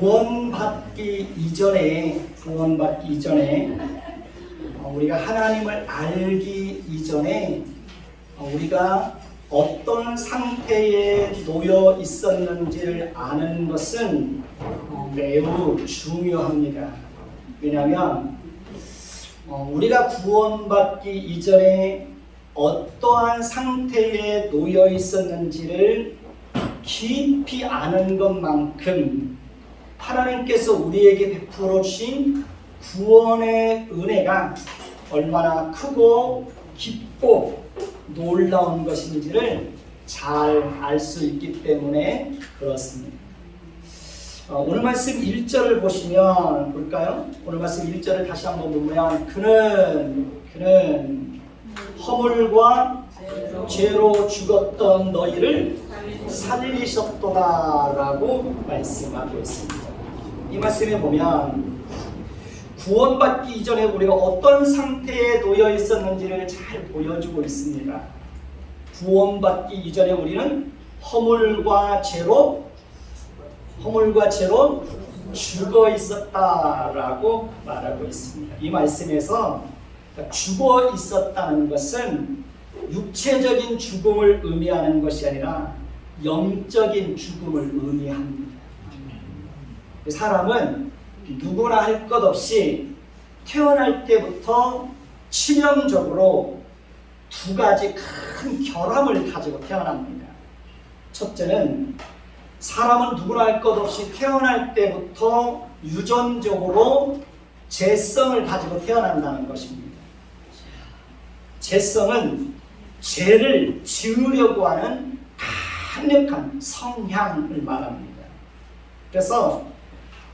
구원받기 이전에 우리가 하나님을 알기 이전에 우리가 어떤 상태에 놓여 있었는지를 아는 것은 매우 중요합니다. 왜냐하면 우리가 구원받기 이전에 어떠한 상태에 놓여 있었는지를 깊이 아는 것만큼 하나님께서 우리에게 베풀어 주신 구원의 은혜가 얼마나 크고 깊고 놀라운 것인지를 잘 알 수 있기 때문에 그렇습니다. 오늘 말씀 1절을 보시면 볼까요? 오늘 말씀 1절을 다시 한번 보면 그는 허물과 죄로 죽었던 너희를 살리셨도다라고 말씀하고 있습니다. 이 말씀에 보면 구원받기 이전에 우리가 어떤 상태에 놓여 있었는지를 잘 보여주고 있습니다. 구원받기 이전에 우리는 허물과 죄로 죽어 있었다라고 말하고 있습니다. 이 말씀에서 죽어 있었다는 것은 육체적인 죽음을 의미하는 것이 아니라 영적인 죽음을 의미합니다. 사람은 누구나 할 것 없이 태어날 때부터 치명적으로 두 가지 큰 결함을 가지고 태어납니다. 첫째는 사람은 누구나 할 것 없이 태어날 때부터 유전적으로 죄성을 가지고 태어난다는 것입니다. 죄성은 죄를 지으려고 하는 강력한 성향을 말합니다. 그래서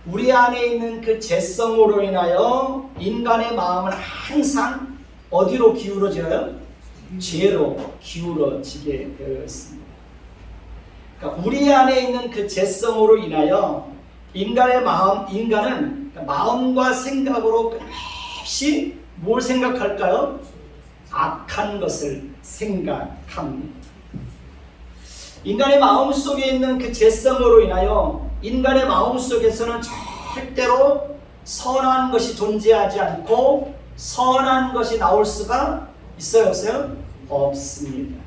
우리 안에 있는 그 죄성으로 인하여 인간의 마음은 항상 어디로 기울어져요? 죄로 기울어지게 되어 있습니다. 그러니까 우리 안에 있는 그 죄성으로 인하여 인간은 마음과 생각으로 끊임없이 뭘 생각할까요? 악한 것을 생각합니다. 인간의 마음 속에 있는 그 죄성으로 인하여 인간의 마음 속에서는 절대로 선한 것이 존재하지 않고 선한 것이 나올 수가 있어요? 없어요? 없습니다.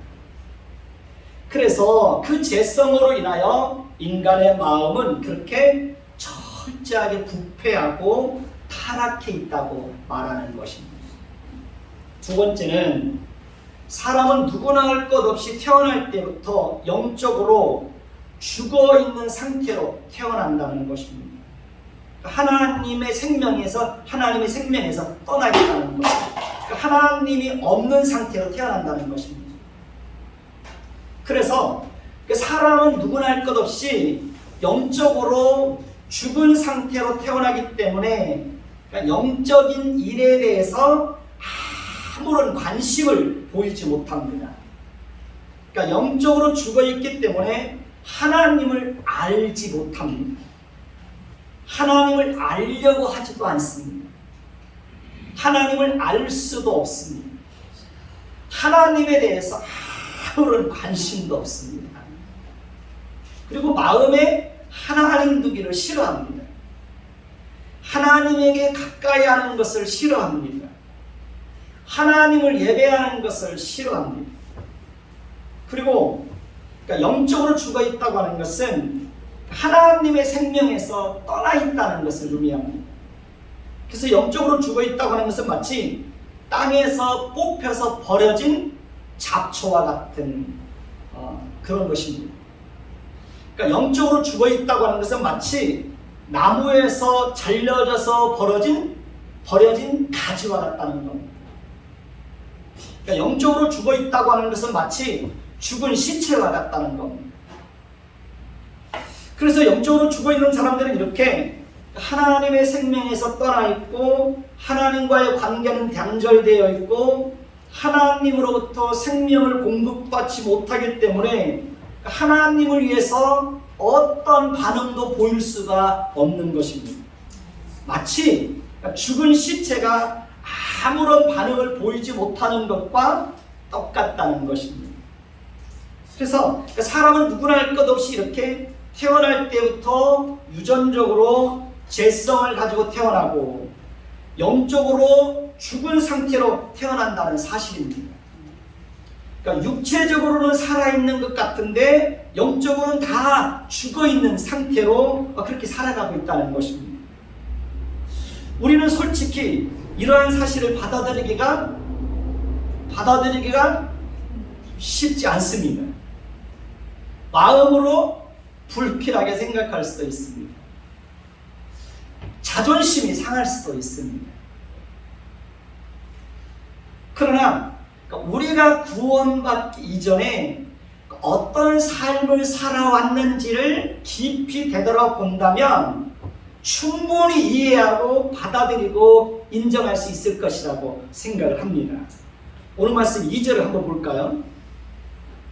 그래서 그 죄성으로 인하여 인간의 마음은 그렇게 철저하게 부패하고 타락해 있다고 말하는 것입니다. 두 번째는 사람은 누구나 할 것 없이 태어날 때부터 영적으로 죽어있는 상태로 태어난다는 것입니다. 하나님의 생명에서 떠나겠다는 것입니다. 하나님이 없는 상태로 태어난다는 것입니다. 그래서 사람은 누구나 할 것 없이 영적으로 죽은 상태로 태어나기 때문에 영적인 일에 대해서 아무런 관심을 보이지 못합니다. 그러니까 영적으로 죽어있기 때문에 하나님을 알지 못합니다. 하나님을 알려고 하지도 않습니다. 하나님을 알 수도 없습니다. 하나님에 대해서 아무런 관심도 없습니다. 그리고 마음에 하나님 두기를 싫어합니다. 하나님에게 가까이 하는 것을 싫어합니다. 하나님을 예배하는 것을 싫어합니다. 그리고 영적으로 죽어 있다고 하는 것은 하나님의 생명에서 떠나 있다는 것을 의미합니다. 그래서 영적으로 죽어 있다고 하는 것은 마치 땅에서 뽑혀서 버려진 잡초와 같은 그런 것입니다. 그러니까 영적으로 죽어 있다고 하는 것은 마치 나무에서 잘려져서 버려진 가지와 같다는 겁니다. 그러니까 영적으로 죽어 있다고 하는 것은 마치 죽은 시체와 같다는 겁니다. 그래서 영적으로 죽어 있는 사람들은 이렇게 하나님의 생명에서 떠나 있고 하나님과의 관계는 단절되어 있고 하나님으로부터 생명을 공급받지 못하기 때문에 하나님을 위해서 어떤 반응도 보일 수가 없는 것입니다. 마치 죽은 시체가 아무런 반응을 보이지 못하는 것과 똑같다는 것입니다. 그래서 사람은 누구나 할 것 없이 이렇게 태어날 때부터 유전적으로 죄성을 가지고 태어나고 영적으로 죽은 상태로 태어난다는 사실입니다. 그러니까 육체적으로는 살아있는 것 같은데 영적으로는 다 죽어있는 상태로 그렇게 살아가고 있다는 것입니다. 우리는 솔직히 이러한 사실을 받아들이기가 쉽지 않습니다. 마음으로 불필하게 생각할 수도 있습니다. 자존심이 상할 수도 있습니다. 그러나 우리가 구원받기 이전에 어떤 삶을 살아왔는지를 깊이 되돌아본다면 충분히 이해하고 받아들이고 인정할 수 있을 것이라고 생각을 합니다. 오늘 말씀 2절을 한번 볼까요?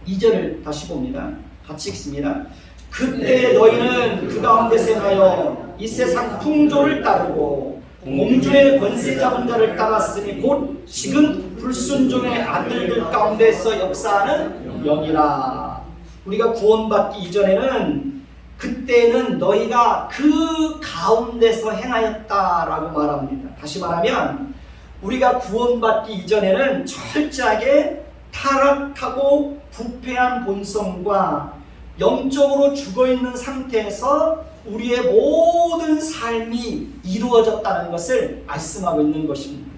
2절을 다시 봅니다. 같이 읽습니다. 그때 너희는 그 가운데서 행하여 이 세상 풍조를 따르고 공주의 권세 잡은 자를 따랐으니 곧 지금 불순종의 아들들 가운데서 역사하는 영이라. 우리가 구원받기 이전에는 그때는 너희가 그 가운데서 행하였다라고 말합니다. 다시 말하면 우리가 구원받기 이전에는 철저하게 타락하고 부패한 본성과 영적으로 죽어있는 상태에서 우리의 모든 삶이 이루어졌다는 것을 말씀하고 있는 것입니다.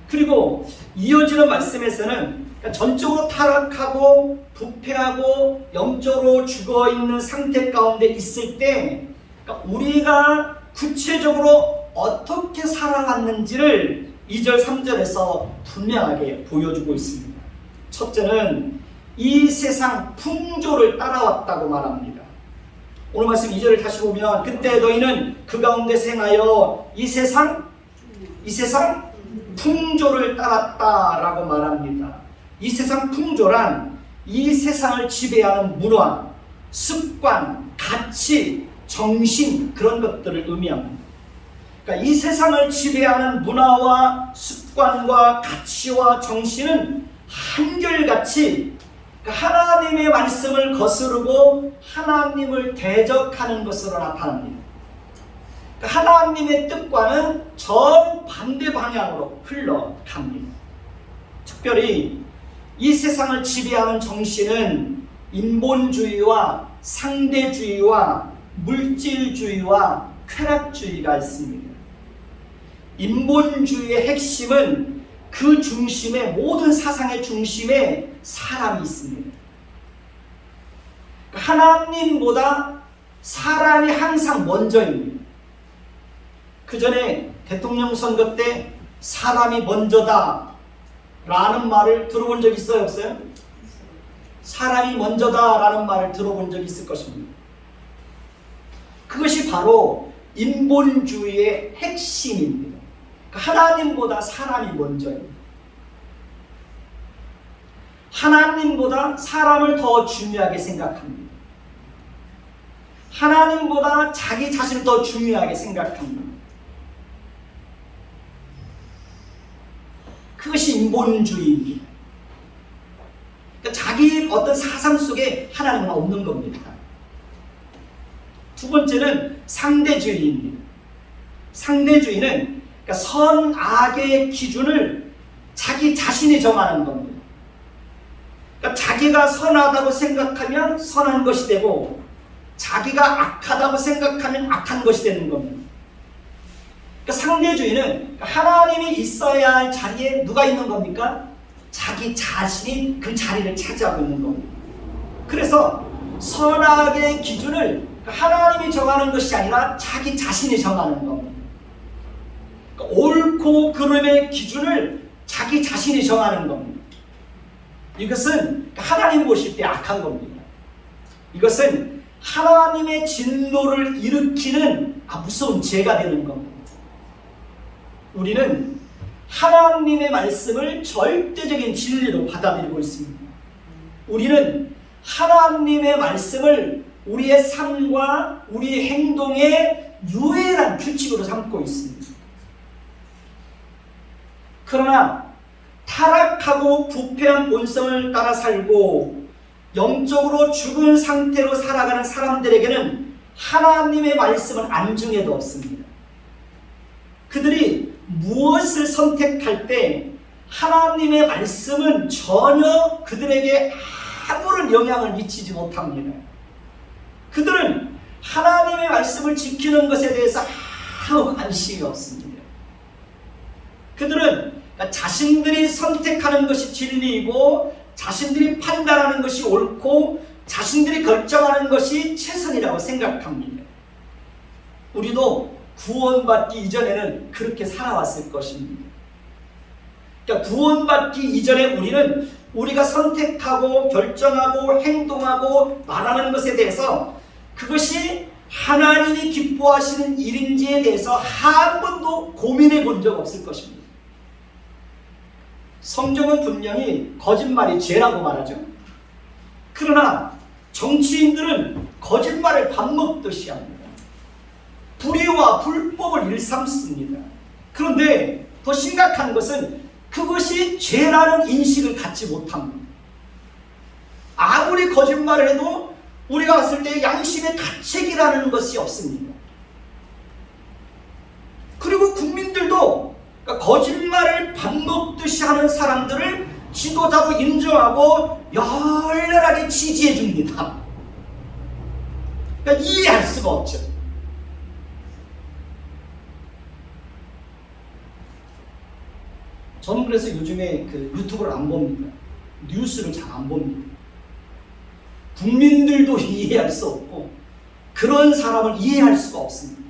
그리고 이어지는 말씀에서는 전적으로 타락하고 부패하고 영적으로 죽어있는 상태 가운데 있을 때 우리가 구체적으로 어떻게 살아왔는지를 2절 3절에서 분명하게 보여주고 있습니다. 첫째는 이 세상 풍조를 따라왔다고 말합니다. 오늘 말씀 2절을 다시 보면 그때 너희는 그 가운데 행하여 이 세상 풍조를 따랐다라고 말합니다. 이 세상 풍조란 이 세상을 지배하는 문화, 습관, 가치, 정신 그런 것들을 의미합니다. 그러니까 이 세상을 지배하는 문화와 습관과 가치와 정신은 한결같이 하나님의 말씀을 거스르고 하나님을 대적하는 것으로 나타납니다. 하나님의 뜻과는 정반대 방향으로 흘러갑니다. 특별히 이 세상을 지배하는 정신은 인본주의와 상대주의와 물질주의와 쾌락주의가 있습니다. 인본주의의 핵심은 그 중심에 모든 사상의 중심에 사람이 있습니다. 하나님보다 사람이 항상 먼저입니다. 그 전에 대통령 선거 때 사람이 먼저다 라는 말을 들어본 적 있어요? 없어요? 사람이 먼저다 라는 말을 들어본 적 있을 것입니다. 그것이 바로 인본주의의 핵심입니다. 하나님보다 사람이 먼저입니다. 하나님보다 사람을 더 중요하게 생각합니다. 하나님보다 자기 자신을 더 중요하게 생각합니다. 그것이 인본주의입니다. 그러니까 자기 어떤 사상 속에 하나님은 없는 겁니다. 두 번째는 상대주의입니다. 상대주의는 그러니까 선악의 기준을 자기 자신이 정하는 겁니다. 그러니까 자기가 선하다고 생각하면 선한 것이 되고 자기가 악하다고 생각하면 악한 것이 되는 겁니다. 그러니까 상대주의는 하나님이 있어야 할 자리에 누가 있는 겁니까? 자기 자신이 그 자리를 차지하고 있는 겁니다. 그래서 선악의 기준을 하나님이 정하는 것이 아니라 자기 자신이 정하는 겁니다. 옳고 그름의 기준을 자기 자신이 정하는 겁니다. 이것은 하나님 보실 때 악한 겁니다. 이것은 하나님의 진노를 일으키는 무서운 죄가 되는 겁니다. 우리는 하나님의 말씀을 절대적인 진리로 받아들이고 있습니다. 우리는 하나님의 말씀을 우리의 삶과 우리의 행동의 유일한 규칙으로 삼고 있습니다. 그러나 타락하고 부패한 본성을 따라 살고 영적으로 죽은 상태로 살아가는 사람들에게는 하나님의 말씀은 안중에도 없습니다. 그들이 무엇을 선택할 때 하나님의 말씀은 전혀 그들에게 아무런 영향을 미치지 못합니다. 그들은 하나님의 말씀을 지키는 것에 대해서 아무 관심이 없습니다. 그들은 자신들이 선택하는 것이 진리이고 자신들이 판단하는 것이 옳고 자신들이 결정하는 것이 최선이라고 생각합니다. 우리도 구원받기 이전에는 그렇게 살아왔을 것입니다. 그러니까 구원받기 이전에 우리는 우리가 선택하고 결정하고 행동하고 말하는 것에 대해서 그것이 하나님이 기뻐하시는 일인지에 대해서 한 번도 고민해 본 적 없을 것입니다. 성경은 분명히 거짓말이 죄라고 말하죠. 그러나 정치인들은 거짓말을 밥 먹듯이 합니다. 불의와 불법을 일삼습니다. 그런데 더 심각한 것은 그것이 죄라는 인식을 갖지 못합니다. 아무리 거짓말을 해도 우리가 봤을 때 양심의 가책이라는 것이 없습니다. 그리고 국민들도 거짓말을 밥 먹듯이 하는 사람들을 지도자로 인정하고 열렬하게 지지해 줍니다. 그러니까 이해할 수가 없죠. 저는 그래서 요즘에 그 유튜브를 안 봅니다. 뉴스를 잘 안 봅니다. 국민들도 이해할 수 없고 그런 사람을 이해할 수가 없습니다.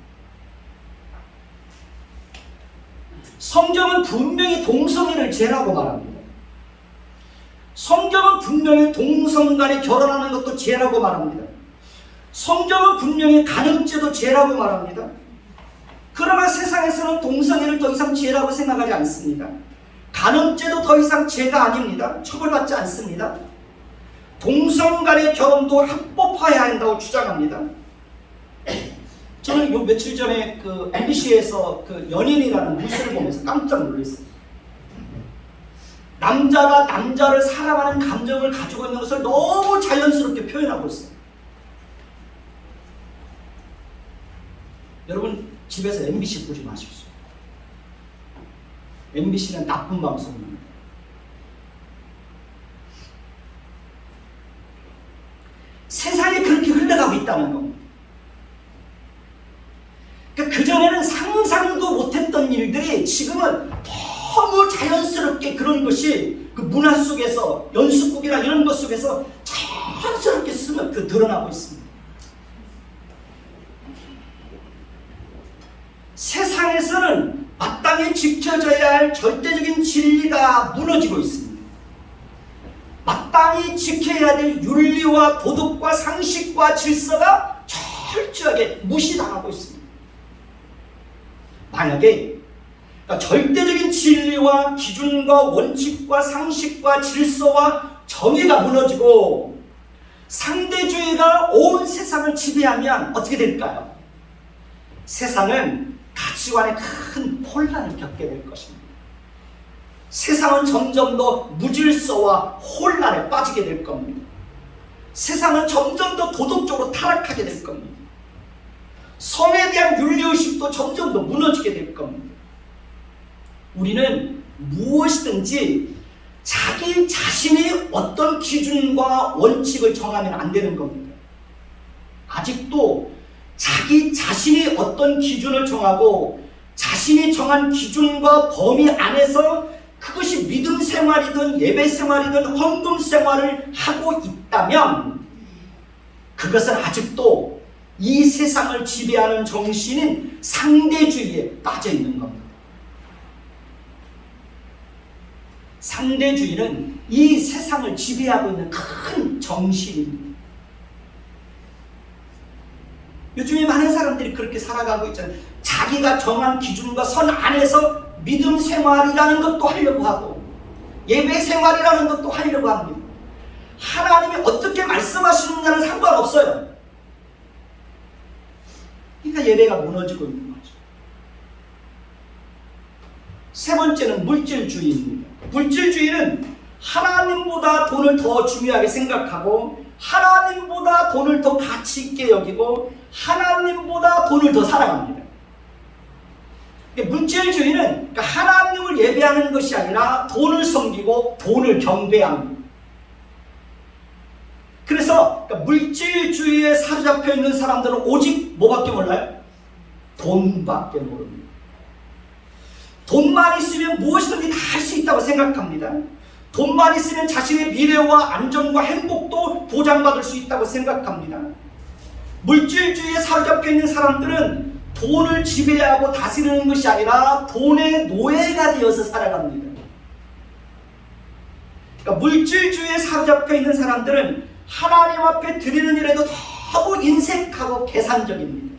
성경은 분명히 동성애를 죄라고 말합니다. 성경은 분명히 동성 간에 결혼하는 것도 죄라고 말합니다. 성경은 분명히 간음죄도 죄라고 말합니다. 그러나 세상에서는 동성애를 더 이상 죄라고 생각하지 않습니다. 간음죄도 더 이상 죄가 아닙니다. 처벌받지 않습니다. 동성 간의 결혼도 합법화해야 한다고 주장합니다. 저는 요 며칠 전에 그 MBC에서 그 연인이라는 뉴스를 보면서 깜짝 놀랐어요. 남자가 남자를 사랑하는 감정을 가지고 있는 것을 너무 자연스럽게 표현하고 있어요. 여러분 집에서 MBC 보지 마십시오. MBC는 나쁜 방송입니다. 세상이 그렇게 흘러가고 있다는 겁니다. 그러니까 그전에는 상상도 못했던 일들이 지금은 너무 자연스럽게 그런 것이 그 문화 속에서 연습곡이나 이런 것 속에서 자연스럽게 드러나고 있습니다. 세상에서는 마땅히 지켜져야 할 절대적인 진리가 무너지고 있습니다. 마땅히 지켜야 될 윤리와 도덕과 상식과 질서가 철저하게 무시당하고 있습니다. 만약에 절대적인 진리와 기준과 원칙과 상식과 질서와 정의가 무너지고 상대주의가 온 세상을 지배하면 어떻게 될까요? 세상은 가치관에 큰 혼란을 겪게 될 것입니다. 세상은 점점 더 무질서와 혼란에 빠지게 될 겁니다. 세상은 점점 더 도덕적으로 타락하게 될 겁니다. 성에 대한 윤리의식도 점점 더 무너지게 될 겁니다. 우리는 무엇이든지 자기 자신이 어떤 기준과 원칙을 정하면 안 되는 겁니다. 아직도 자기 자신이 어떤 기준을 정하고 자신이 정한 기준과 범위 안에서 그것이 믿음 생활이든 예배 생활이든 헌금 생활을 하고 있다면 그것은 아직도 이 세상을 지배하는 정신인 상대주의에 빠져 있는 겁니다. 상대주의는 이 세상을 지배하고 있는 큰 정신입니다. 요즘에 많은 사람들이 그렇게 살아가고 있잖아요. 자기가 정한 기준과 선 안에서 믿음 생활이라는 것도 하려고 하고 예배 생활이라는 것도 하려고 합니다. 하나님이 어떻게 말씀하시느냐는 상관없어요. 그러니까 예배가 무너지고 있는 거죠. 세 번째는 물질주의입니다. 물질주의는 하나님보다 돈을 더 중요하게 생각하고 하나님보다 돈을 더 가치 있게 여기고 하나님보다 돈을 더 사랑합니다. 물질주의는 하나님을 예배하는 것이 아니라 돈을 섬기고 돈을 경배합니다. 그래서 물질주의에 사로잡혀 있는 사람들은 오직 뭐밖에 몰라요? 돈밖에 모릅니다. 돈만 있으면 무엇이든지 다 할 수 있다고 생각합니다. 돈만 있으면 자신의 미래와 안전과 행복도 보장받을 수 있다고 생각합니다. 물질주의에 사로잡혀 있는 사람들은 돈을 지배하고 다스리는 것이 아니라 돈의 노예가 되어서 살아갑니다. 그러니까 물질주의에 사로잡혀 있는 사람들은 하나님 앞에 드리는 일에도 너무 인색하고 계산적입니다.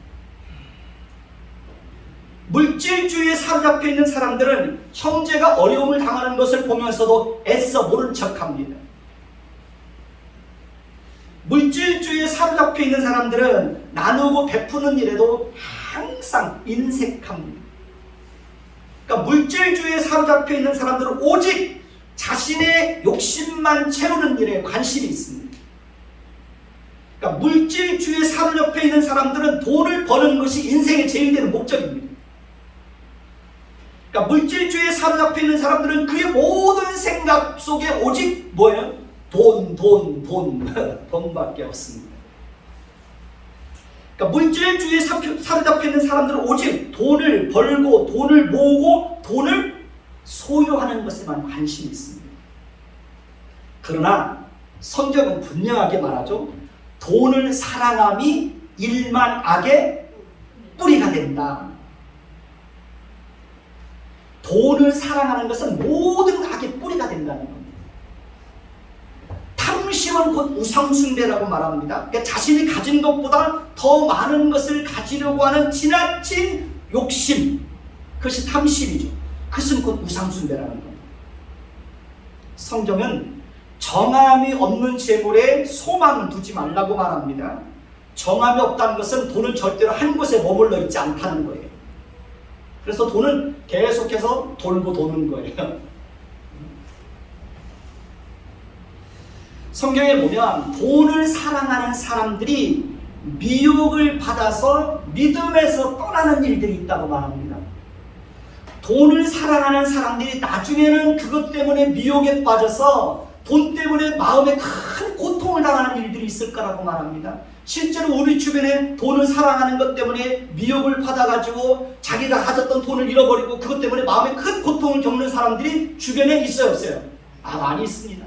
물질주의에 사로잡혀 있는 사람들은 형제가 어려움을 당하는 것을 보면서도 애써 모른 척합니다. 물질주의에 사로잡혀 있는 사람들은 나누고 베푸는 일에도 항상 인색합니다. 그러니까 물질주의에 사로잡혀 있는 사람들은 오직 자신의 욕심만 채우는 일에 관심이 있습니다. 그러니까 물질주의에 사로잡혀 있는 사람들은 돈을 버는 것이 인생의 제일 되는 목적입니다. 그러니까 물질주의에 사로잡혀 있는 사람들은 그의 모든 생각 속에 오직 뭐예요? 돈밖에 없습니다. 그러니까 물질주의에 사로잡혀 있는 사람들은 오직 돈을 벌고 돈을 모으고 돈을 소유하는 것에만 관심이 있습니다. 그러나 성경은 분명하게 말하죠. 돈을 사랑함이 일만 악의 뿌리가 된다. 돈을 사랑하는 것은 모든 악의 뿌리가 된다는 겁니다. 탐심은 곧 우상숭배라고 말합니다. 그러니까 자신이 가진 것보다 더 많은 것을 가지려고 하는 지나친 욕심, 그것이 탐심이죠. 그것은 곧 우상숭배라는 겁니다. 성경은 정함이 없는 재물에 소망을 두지 말라고 말합니다. 정함이 없다는 것은 돈은 절대로 한 곳에 머물러 있지 않다는 거예요. 그래서 돈은 계속해서 돌고 도는 거예요. 성경에 보면 돈을 사랑하는 사람들이 미혹을 받아서 믿음에서 떠나는 일들이 있다고 말합니다. 돈을 사랑하는 사람들이 나중에는 그것 때문에 미혹에 빠져서 돈 때문에 마음에 큰 고통을 당하는 일들이 있을 거라고 말합니다. 실제로 우리 주변에 돈을 사랑하는 것 때문에 미혹을 받아가지고 자기가 가졌던 돈을 잃어버리고 그것 때문에 마음에 큰 고통을 겪는 사람들이 주변에 있어요, 없어요? 많이 있습니다.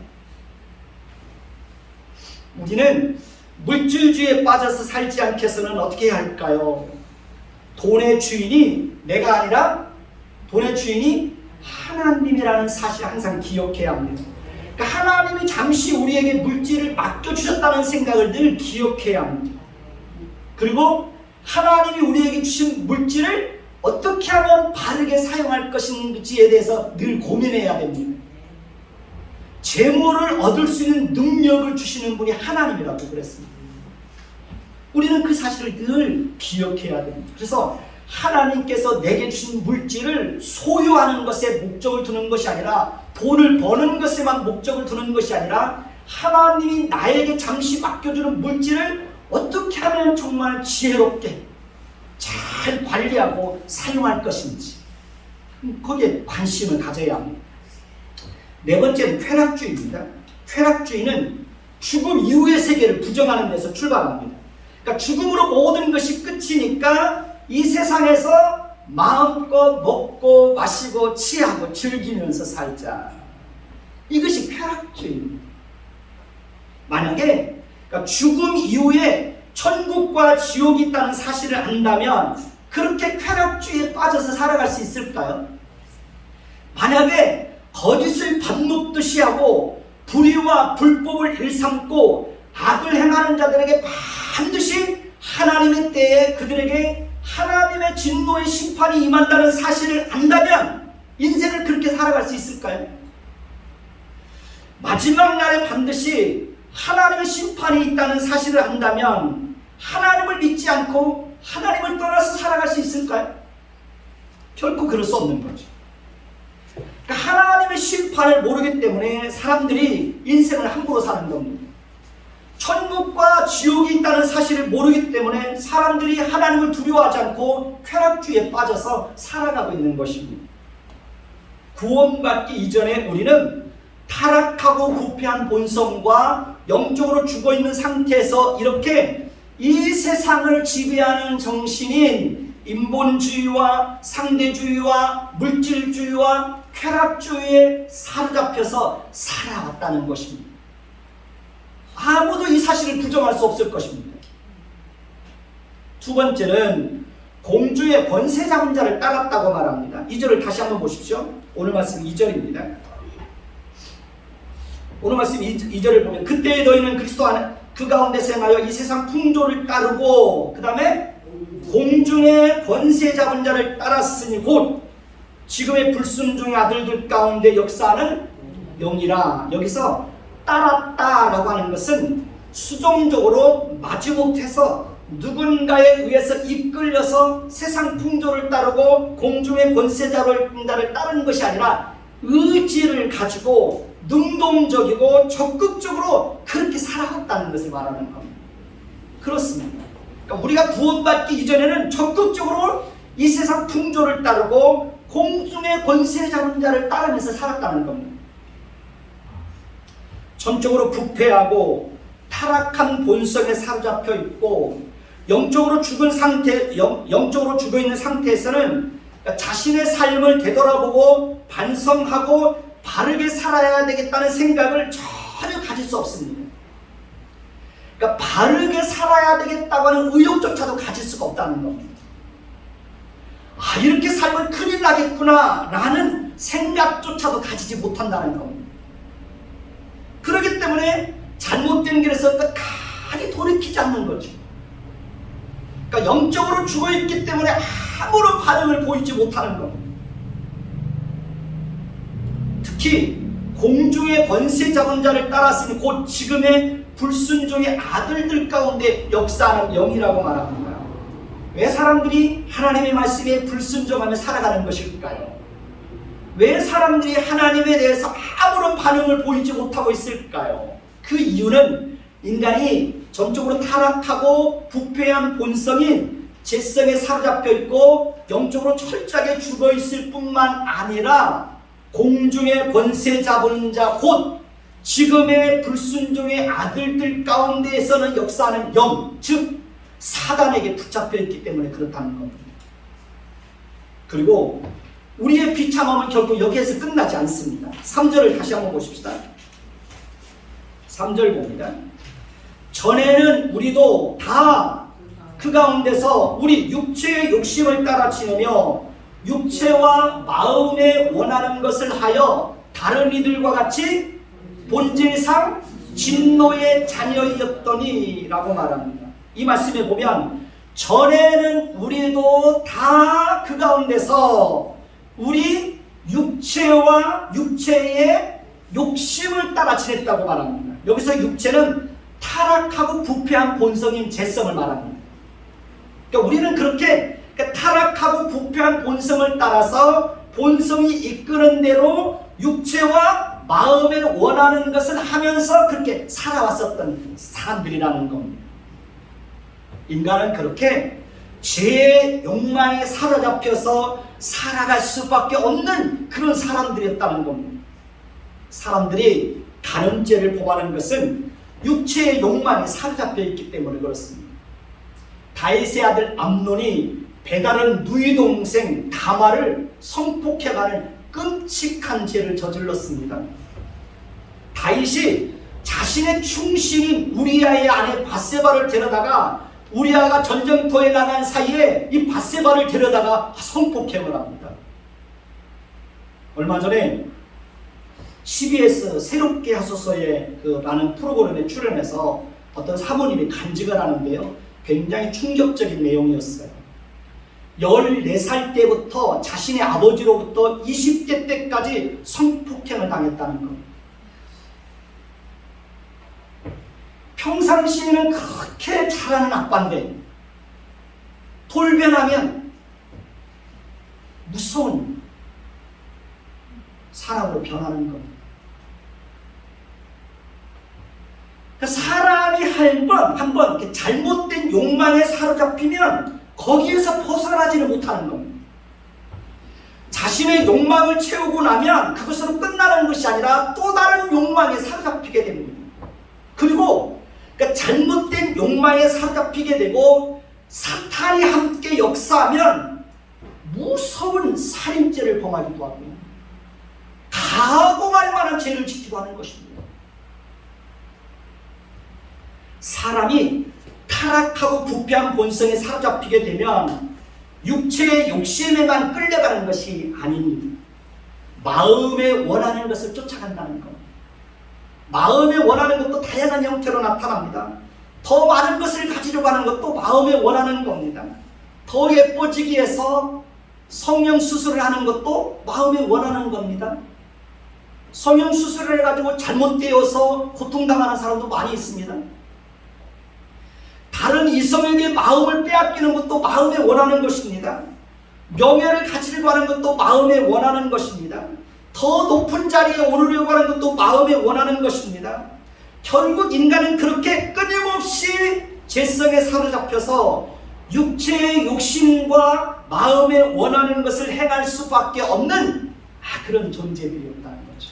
우리는 물질주의에 빠져서 살지 않겠어는 어떻게 해야 할까요? 돈의 주인이 내가 아니라 돈의 주인이 하나님이라는 사실을 항상 기억해야 합니다. 그러니까 하나님이 잠시 우리에게 물질을 맡겨주셨다는 생각을 늘 기억해야 합니다. 그리고 하나님이 우리에게 주신 물질을 어떻게 하면 바르게 사용할 것인지에 대해서 늘 고민해야 됩니다. 재물을 얻을 수 있는 능력을 주시는 분이 하나님이라고 그랬습니다. 우리는 그 사실을 늘 기억해야 됩니다. 그래서 하나님께서 내게 주신 물질을 소유하는 것에 목적을 두는 것이 아니라 돈을 버는 것에만 목적을 두는 것이 아니라 하나님이 나에게 잠시 맡겨주는 물질을 어떻게 하면 정말 지혜롭게 잘 관리하고 사용할 것인지 거기에 관심을 가져야 합니다. 네 번째는 쾌락주의입니다. 쾌락주의는 죽음 이후의 세계를 부정하는 데서 출발합니다. 그러니까 죽음으로 모든 것이 끝이니까 이 세상에서 마음껏 먹고 마시고 취하고 즐기면서 살자. 이것이 쾌락주의입니다. 만약에 그러니까 죽음 이후에 천국과 지옥이 있다는 사실을 안다면 그렇게 쾌락주의에 빠져서 살아갈 수 있을까요? 만약에 거짓을 밥 먹듯이 하고 불의와 불법을 일삼고 악을 행하는 자들에게 반드시 하나님의 때에 그들에게 하나님의 진노의 심판이 임한다는 사실을 안다면 인생을 그렇게 살아갈 수 있을까요? 마지막 날에 반드시 하나님의 심판이 있다는 사실을 안다면 하나님을 믿지 않고 하나님을 떠나서 살아갈 수 있을까요? 결코 그럴 수 없는 거죠. 그러니까 하나님의 심판을 모르기 때문에 사람들이 인생을 함부로 사는 겁니다. 천국과 지옥이 있다는 사실을 모르기 때문에 사람들이 하나님을 두려워하지 않고 쾌락주의에 빠져서 살아가고 있는 것입니다. 구원받기 이전에 우리는 타락하고 부패한 본성과 영적으로 죽어있는 상태에서 이렇게 이 세상을 지배하는 정신인 인본주의와 상대주의와 물질주의와 쾌락주의에 사로잡혀서 살아왔다는 것입니다. 아무도 이 사실을 부정할 수 없을 것입니다. 두 번째는 공주의 권세 잡은 자를 따랐다고 말합니다. 2절을 다시 한번 보십시오. 오늘 말씀 2절입니다. 오늘 말씀 2절을 보면 그때 너희는 그리스도 안에 그 가운데서 행하여 이 세상 풍조를 따르고 그 다음에 공중의 권세 잡은 자를 따랐으니 곧 지금의 불순종의 아들들 가운데 역사하는 영이라. 여기서 따랐다라고 하는 것은 수동적으로 마지못해서 누군가에 의해서 이끌려서 세상 풍조를 따르고 공중의 권세 잡은 자를 따르는 것이 아니라 의지를 가지고 능동적이고 적극적으로 그렇게 살아갔다는 것을 말하는 겁니다. 그렇습니다. 그러니까 우리가 구원받기 이전에는 적극적으로 이 세상 풍조를 따르고 공중의 권세 잡은 자를 따르면서 살았다는 겁니다. 전적으로 부패하고 타락한 본성에 사로잡혀 있고 영적으로 죽은 상태, 영적으로 죽어 있는 상태에서는 자신의 삶을 되돌아보고 반성하고 바르게 살아야 되겠다는 생각을 전혀 가질 수 없습니다. 그러니까 바르게 살아야 되겠다고 하는 의욕조차도 가질 수가 없다는 겁니다. 아, 이렇게 살면 큰일 나겠구나 라는 생각조차도 가지지 못한다는 겁니다. 그렇기 때문에 잘못된 길에서 끝까지 돌이키지 않는 거죠. 그러니까 영적으로 죽어있기 때문에 아무런 반응을 보이지 못하는 겁니다. 특히 공중의 권세 잡은 자를 따랐으니 곧 지금의 불순종의 아들들 가운데 역사하는 영이라고 말합니다. 왜 사람들이 하나님의 말씀에 불순종하며 살아가는 것일까요? 왜 사람들이 하나님에 대해서 아무런 반응을 보이지 못하고 있을까요? 그 이유는 인간이 전적으로 타락하고 부패한 본성인 죄성에 사로잡혀 있고 영적으로 철저하게 죽어 있을 뿐만 아니라 공중의 권세 잡은 자 곧 지금의 불순종의 아들들 가운데에서는 역사하는 영, 즉 사단에게 붙잡혀 있기 때문에 그렇다는 겁니다. 그리고 우리의 비참함은 결국 여기에서 끝나지 않습니다. 3절을 다시 한번 보십시다. 3절 봅니다. 전에는 우리도 다 그 가운데서 우리 육체의 욕심을 따라 지내며 육체와 마음에 원하는 것을 하여 다른 이들과 같이 본질상 진노의 자녀이었더니 라고 말합니다. 이 말씀에 보면 전에는 우리도 다 그 가운데서 우리 육체와 육체의 욕심을 따라 지냈다고 말합니다. 여기서 육체는 타락하고 부패한 본성인 죄성을 말합니다. 그러니까 우리는 그렇게 타락하고 부패한 본성을 따라서 본성이 이끄는 대로 육체와 마음에 원하는 것을 하면서 그렇게 살아왔었던 사람들이라는 겁니다. 인간은 그렇게 죄의 욕망에 사로잡혀서 살아갈 수밖에 없는 그런 사람들이었다는 겁니다. 사람들이 간음죄를 범하는 것은 육체의 욕망에 사로잡혀 있기 때문에 그렇습니다. 다윗의 아들 암논이 배다른 누이 동생 다말을 성폭행하는 끔찍한 죄를 저질렀습니다. 다윗이 자신의 충신인 우리아의 아내 밧세바를 데려다가 우리아가 전쟁터에 나간 사이에 이 밧세바를 데려다가 성폭행을 합니다. 얼마 전에 CBS 새롭게 하소서에 라는 프로그램에 출연해서 어떤 사모님이 간증을 하는데요. 굉장히 충격적인 내용이었어요. 14살 때부터 자신의 아버지로부터 20대 때까지 성폭행을 당했다는 겁니다. 평상시에는 그렇게 잘하는 아빠인데 돌변하면 무서운 사람으로 변하는 겁니다. 사람이 한번 이렇게 잘못된 욕망에 사로잡히면 거기에서 벗어나지를 못하는 겁니다. 자신의 욕망을 채우고 나면 그것으로 끝나는 것이 아니라 또 다른 욕망에 사로잡히게 됩니다. 그리고 그러니까 잘못된 욕망에 사로잡히게 되고 사탄이 함께 역사하면 무서운 살인죄를 범하기도 하고요. 가공할 만한 죄를 짓기도 하는 것입니다. 사람이 타락하고 부패한 본성에 사로잡히게 되면 육체의 욕심에만 끌려가는 것이 아닙니다. 마음에 원하는 것을 쫓아간다는 것. 마음에 원하는 것도 다양한 형태로 나타납니다. 더 많은 것을 가지려고 하는 것도 마음에 원하는 겁니다. 더 예뻐지기 위해서 성형 수술을 하는 것도 마음에 원하는 겁니다. 성형 수술을 해가지고 잘못되어서 고통당하는 사람도 많이 있습니다. 다른 이성에게 마음을 빼앗기는 것도 마음에 원하는 것입니다. 명예를 가지려고 하는 것도 마음에 원하는 것입니다. 더 높은 자리에 오르려고 하는 것도 마음에 원하는 것입니다. 결국 인간은 그렇게 끊임없이 죄성에 사로잡혀서 육체의 욕심과 마음에 원하는 것을 행할 수밖에 없는 그런 존재들이었다는 거죠.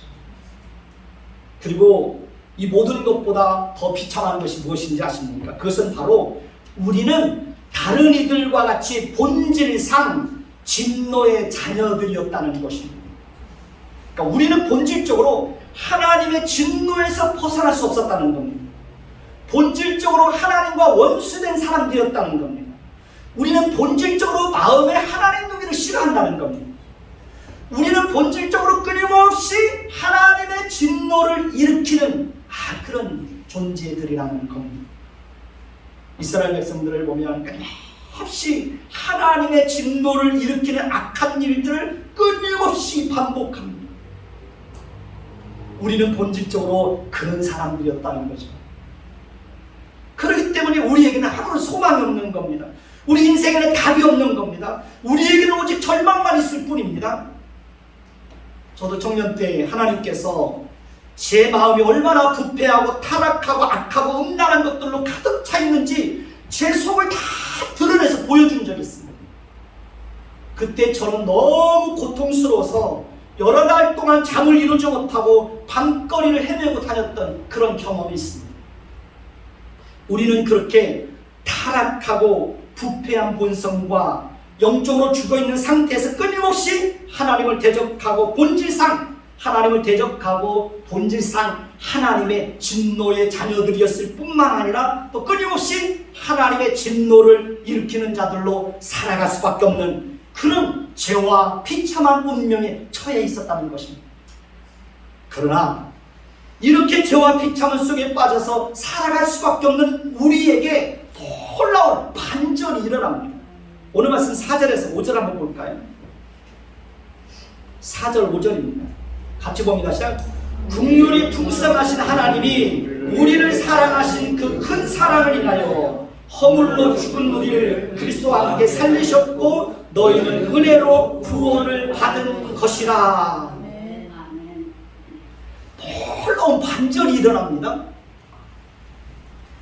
그리고 이 모든 것보다 더 비참한 것이 무엇인지 아십니까? 그것은 바로 우리는 다른 이들과 같이 본질상 진노의 자녀들이었다는 것입니다. 그러니까 우리는 본질적으로 하나님의 진노에서 벗어날 수 없었다는 겁니다. 본질적으로 하나님과 원수된 사람들이었다는 겁니다. 우리는 본질적으로 마음에 하나님 두기를 싫어한다는 겁니다. 우리는 본질적으로 끊임없이 하나님의 진노를 일으키는 그런 존재들이라는 겁니다. 이스라엘 백성들을 보면 끊임없이 하나님의 진노를 일으키는 악한 일들을 끊임없이 반복합니다. 우리는 본질적으로 그런 사람들이었다는 거죠. 그렇기 때문에 우리에게는 아무런 소망이 없는 겁니다. 우리 인생에는 답이 없는 겁니다. 우리에게는 오직 절망만 있을 뿐입니다. 저도 청년 때 하나님께서 제 마음이 얼마나 부패하고 타락하고 악하고 음란한 것들로 가득 차 있는지 제 속을 다 드러내서 보여준 적이 있습니다. 그때 저는 너무 고통스러워서 여러 달 동안 잠을 이루지 못하고 밤거리를 헤매고 다녔던 그런 경험이 있습니다. 우리는 그렇게 타락하고 부패한 본성과 영적으로 죽어있는 상태에서 끊임없이 하나님을 대적하고 본질상 하나님의 진노의 자녀들이었을 뿐만 아니라 또 끊임없이 하나님의 진노를 일으키는 자들로 살아갈 수밖에 없는 그런 죄와 비참한 운명에 처해 있었다는 것입니다. 그러나 이렇게 죄와 비참한 속에 빠져서 살아갈 수밖에 없는 우리에게 놀라운 반전이 일어납니다. 오늘 말씀 4절에서 5절 한번 볼까요? 4절 5절입니다. 같이 봅니다. 시작. 긍휼이 풍성하신 하나님이 우리를 사랑하신 그 큰 사랑을 인하여 허물로 죽은 우리를 그리스도와 함께 살리셨고 너희는 은혜로 구원을 받은 것이라. 놀라운 반전이 일어납니다.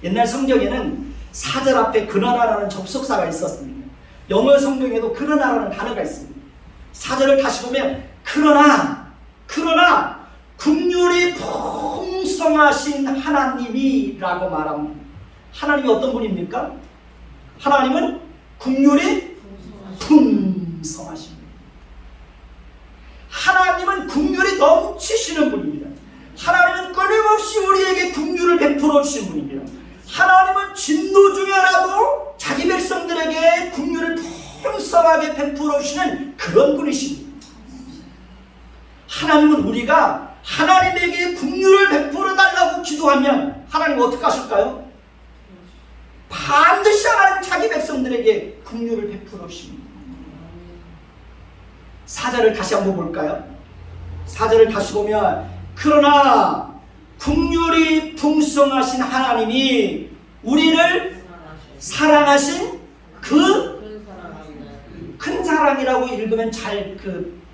옛날 성경에는 4절 앞에 그러나라는 접속사가 있었습니다. 영어 성경에도 그러나라는 단어가 있습니다. 4절을 다시 보면 그러나 긍휼이 풍성하신 하나님이라고 말합니다. 하나님이 어떤 분입니까? 하나님은 긍휼이 풍성하십니다. 하나님은 긍휼이 넘치시는 분입니다. 하나님은 끊임없이 우리에게 긍휼을 베풀어 주신 분입니다. 하나님은 진노 중에라도 자기 백성들에게 긍휼을 풍성하게 베풀어 주시는 그런 분이십니다. 하나님은 우리가 하나님에게 긍휼을 베풀어 달라고 기도하면 하나님은 어떻게 하실까요? 반드시 하나님 자기 백성들에게 긍휼을 베풀어 주십니다. 4절을 다시 한번 볼까요? 4절을 다시 보면 그러나 긍휼이 풍성하신 하나님이 우리를 사랑하신 그 큰 사랑이라고 읽으면 잘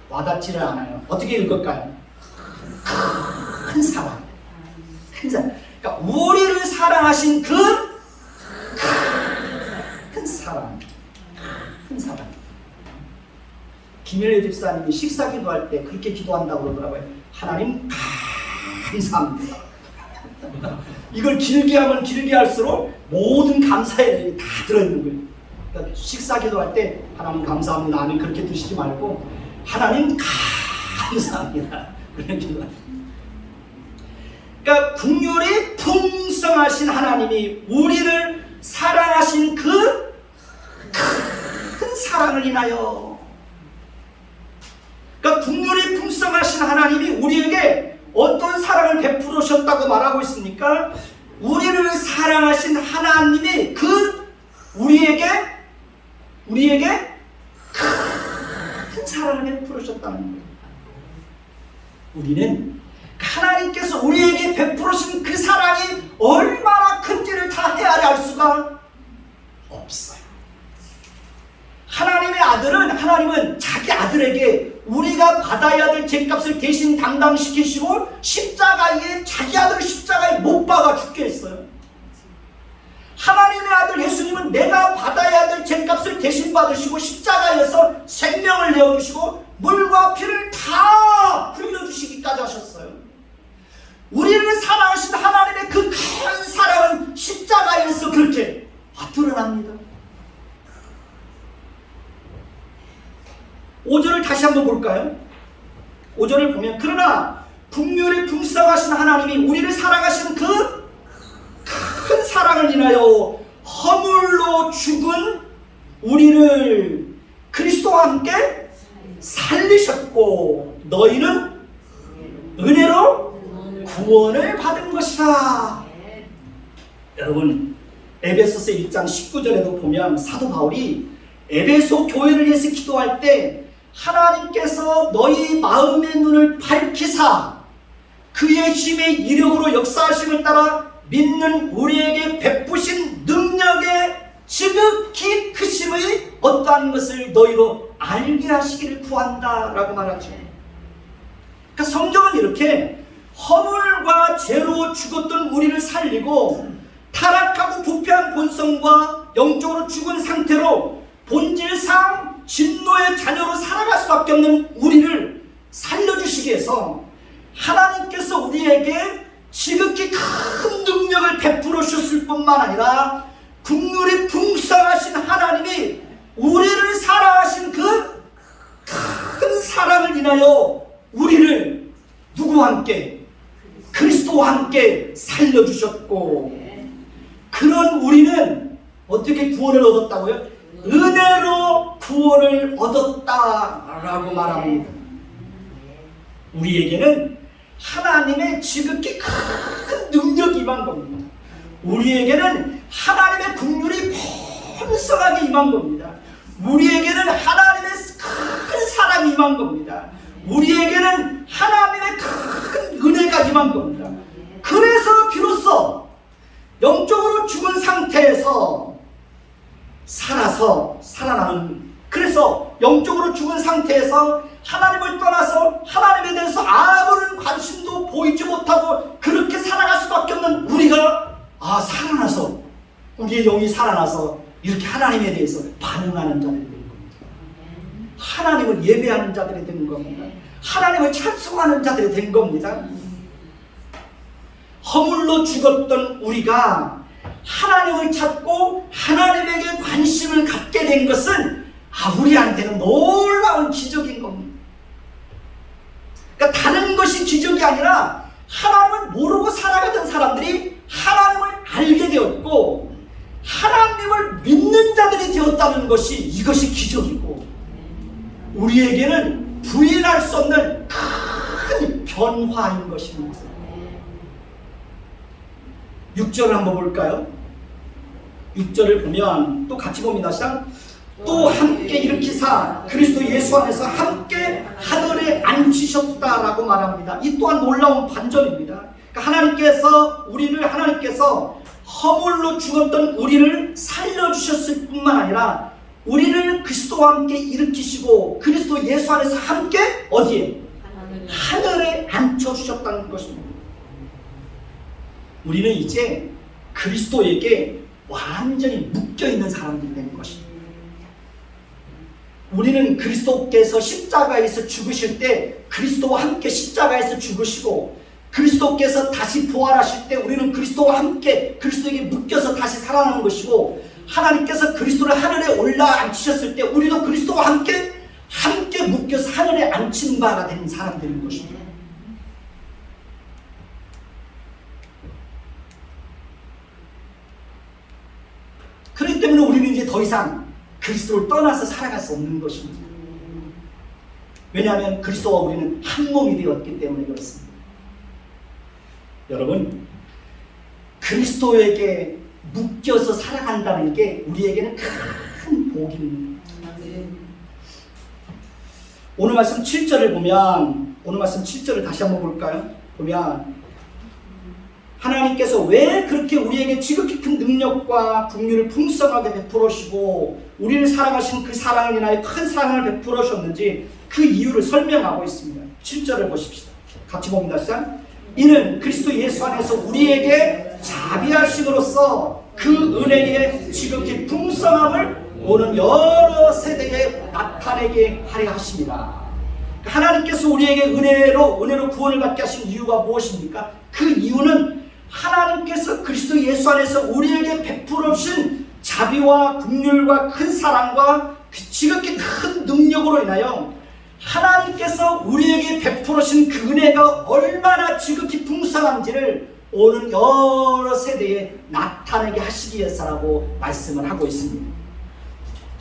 와닿지를 않아요. 어떻게 읽을까요? 큰 사랑. 큰 사랑. 그러니까 우리를 사랑하신 그 큰 사랑. 큰 사랑. 김일래 집사님이 식사 기도할 때 그렇게 기도한다고 그러더라고요. 하나님 감사합니다. 이걸 길게 하면 길게 할수록 모든 감사의 내용이 다 들어있는 거예요. 그러니까 식사 기도할 때 하나님 감사합니다. 아멘 그렇게 드시지 말고 하나님 감사합니다. 그런 기도합니다. 그러니까 긍휼이 풍성하신 하나님이 우리를 사랑하신 그 큰 사랑을 인하여, 그러니까 긍휼이 풍성하신 하나님이 우리에게 어떤 사랑을 베풀으셨다고 말하고 있습니까? 우리를 사랑하신 하나님이 우리에게 큰 사랑을 베풀으셨다는 거예요. 우리는 하나님께서 우리에게 베풀으신 그 사랑이 얼마나 큰지를 다 헤아려 알 수가 없어요. 하나님은 자기 아들에게 우리가 받아야 될 죄값을 대신 담당시키시고 자기 아들을 십자가에 못 박아 죽게 했어요. 하나님의 아들 예수님은 내가 받아야 될 죄값을 대신 받으시고 십자가에서 생명을 내어주시고 물과 피를 다 흘려주시기까지 하셨어요. 우리를 사랑하신 하나님의 그 큰 사랑은 십자가에서 그렇게 드러납니다. 5절을 다시 한번 볼까요? 5절을 보면 그러나 긍휼이 풍성하신 하나님이 우리를 사랑하신 그 큰 사랑을 인하여 허물로 죽은 우리를 그리스도와 함께 살리셨고 너희는 은혜로 구원을 받은 것이다. 여러분 에베소서 1장 19절에도 보면 사도 바울이 에베소 교회를 위해서 기도할 때 하나님께서 너희 마음의 눈을 밝히사 그의 힘의 이력으로 역사하심을 따라 믿는 우리에게 베푸신 능력의 지극히 크심의 어떠한 것을 너희로 알게 하시기를 구한다 라고 말하죠. 그러니까 성경은 이렇게 허물과 죄로 죽었던 우리를 살리고 타락하고 부패한 본성과 영적으로 죽은 상태로 본질상 진노의 자녀로 살아갈 수밖에 없는 우리를 살려주시기 위해서 하나님께서 우리에게 지극히 큰 능력을 베풀어 주셨을 뿐만 아니라 긍휼이 풍성하신 하나님이 우리를 사랑하신 그 큰 사랑을 인하여 우리를 누구와 함께? 그리스도와 함께 살려주셨고 그런 우리는 어떻게 구원을 얻었다고요? 은혜로 구원을 얻었다라고 말합니다. 우리에게는 하나님의 지극히 큰 능력이 임한 겁니다. 우리에게는 하나님의 긍휼이 풍성하게 임한 겁니다. 우리에게는 하나님의 큰 사랑이 임한 겁니다. 우리에게는 하나님의 큰 은혜가 임한 겁니다. 그래서 비로소 영적으로 죽은 상태에서 살아나는, 그래서 영적으로 죽은 상태에서 하나님을 떠나서 하나님에 대해서 아무런 관심도 보이지 못하고 그렇게 살아갈 수밖에 없는 우리가 살아나서, 우리의 영이 살아나서 이렇게 하나님에 대해서 반응하는 자들이 된 겁니다. 하나님을 예배하는 자들이 된 겁니다. 하나님을 찬송하는 자들이 된 겁니다. 허물로 죽었던 우리가 하나님을 찾고 하나님에게 관심을 갖게 된 것은 우리한테는 놀라운 기적인 겁니다. 그러니까 다른 것이 기적이 아니라 하나님을 모르고 살아가던 사람들이 하나님을 알게 되었고 하나님을 믿는 자들이 되었다는 것이, 이것이 기적이고 우리에게는 부인할 수 없는 큰 변화인 것입니다. 6절을 한번 볼까요? 6절을 보면 또 같이 봅니다. 시작. 또 함께 일으키사 그리스도 예수 안에서 함께 하늘에 앉히셨다라고 말합니다. 이 또한 놀라운 반전입니다. 그러니까 하나님께서 허물로 죽었던 우리를 살려주셨을 뿐만 아니라 우리를 그리스도와 함께 일으키시고 그리스도 예수 안에서 함께 어디에? 하늘에 앉혀주셨다는 것입니다. 우리는 이제 그리스도에게 완전히 묶여있는 사람들이 되는 것입니다. 우리는 그리스도께서 십자가에서 죽으실 때 그리스도와 함께 십자가에서 죽으시고, 그리스도께서 다시 부활하실 때 우리는 그리스도와 함께 그리스도에게 묶여서 다시 살아나는 것이고, 하나님께서 그리스도를 하늘에 올라 앉히셨을 때 우리도 그리스도와 함께 묶여서 하늘에 앉힌 바가 된 사람들인 것입니다. 그렇기 때문에 우리는 이제 더 이상 그리스도를 떠나서 살아갈 수 없는 것입니다. 왜냐하면 그리스도와 우리는 한 몸이 되었기 때문에 그렇습니다. 여러분, 그리스도에게 묶여서 살아간다는 게 우리에게는 큰 복입니다. 오늘 말씀 7절을 보면, 오늘 말씀 7절을 다시 한번 볼까요? 보면 하나님께서 왜 그렇게 우리에게 지극히 큰 능력과 긍휼을 풍성하게 베풀어 주시고 우리를 사랑하신 그 사랑을 인하여 큰 사랑을 베풀어 주셨는지 그 이유를 설명하고 있습니다. 7절을 보십시다. 같이 봅니다. 시작. 이는 그리스도 예수 안에서 우리에게 자비하심으로써 그 은혜의 지극히 풍성함을 오는 여러 세대에 나타내게 하려 하십니다. 하나님께서 우리에게 은혜로 구원을 받게 하신 이유가 무엇입니까? 그 이유는 하나님께서 그리스도 예수 안에서 우리에게 베풀어 주신 자비와 긍휼과 큰 사랑과 지극히 큰 능력으로 인하여 하나님께서 우리에게 베풀어 주신 그 은혜가 얼마나 지극히 풍성한지를 오는 여러 세대에 나타내게 하시기 위해서라고 말씀을 하고 있습니다.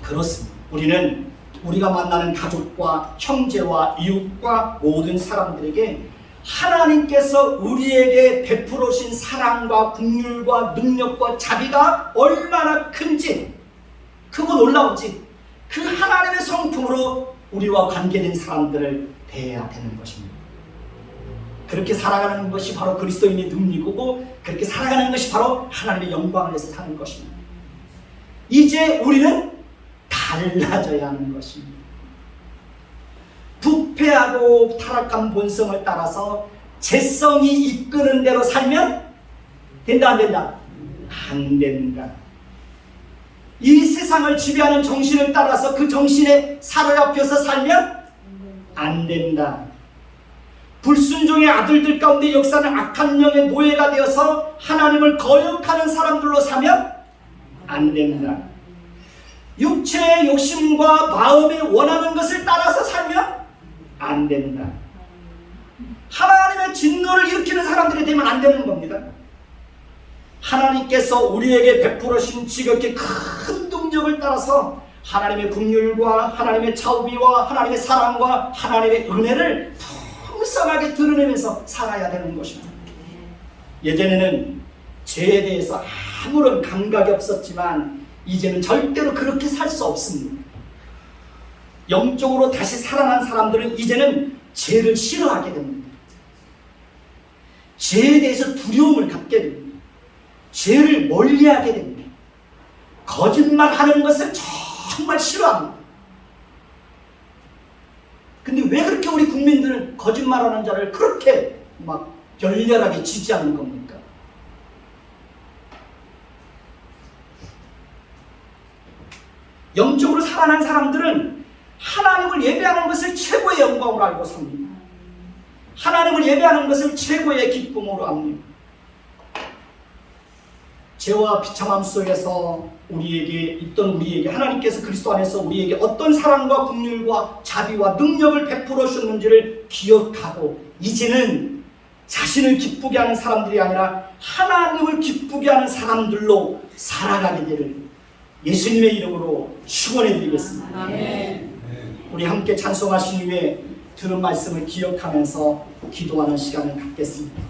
그렇습니다. 우리는 우리가 만나는 가족과 형제와 이웃과 모든 사람들에게 하나님께서 우리에게 베풀어 주신 사랑과 긍휼과 능력과 자비가 얼마나 큰지, 크고 놀라운지 그 하나님의 성품으로 우리와 관계된 사람들을 대해야 되는 것입니다. 그렇게 살아가는 것이 바로 그리스도인의 능력이고, 그렇게 살아가는 것이 바로 하나님의 영광을 위해서 사는 것입니다. 이제 우리는 달라져야 하는 것입니다. 부패하고 타락한 본성을 따라서 죄성이 이끄는 대로 살면 된다, 안 된다? 안 된다. 이 세상을 지배하는 정신을 따라서 그 정신에 사로잡혀서 살면 안 된다. 불순종의 아들들 가운데 역사는 악한 영의 노예가 되어서 하나님을 거역하는 사람들로 사면 안 된다. 육체의 욕심과 마음이 원하는 것을 따라서 살면 안 된다. 하나님의 진노를 일으키는 사람들이 되면 안 되는 겁니다. 하나님께서 우리에게 베풀어 주신 지극히 큰 능력을 따라서 하나님의 긍휼과 하나님의 자비와 하나님의 사랑과 하나님의 은혜를 풍성하게 드러내면서 살아야 되는 것입니다. 예전에는 죄에 대해서 아무런 감각이 없었지만 이제는 절대로 그렇게 살 수 없습니다. 영적으로 다시 살아난 사람들은 이제는 죄를 싫어하게 됩니다. 죄에 대해서 두려움을 갖게 됩니다. 죄를 멀리하게 됩니다. 거짓말하는 것을 정말 싫어합니다. 근데 왜 그렇게 우리 국민들은 거짓말하는 자를 그렇게 막 열렬하게 지지하는 겁니까? 영적으로 살아난 사람들은 하나님을 예배하는 것을 최고의 영광으로 알고 삽니다. 하나님을 예배하는 것을 최고의 기쁨으로 압니다. 죄와 비참함 속에서 우리에게 하나님께서 그리스도 안에서 우리에게 어떤 사랑과 긍휼과 자비와 능력을 베풀어 주셨는지를 기억하고 이제는 자신을 기쁘게 하는 사람들이 아니라 하나님을 기쁘게 하는 사람들로 살아가게 되를 예수님의 이름으로 축원해 드리겠습니다. 아멘. 우리 함께 찬송하신 후에 들은 말씀을 기억하면서 기도하는 시간을 갖겠습니다.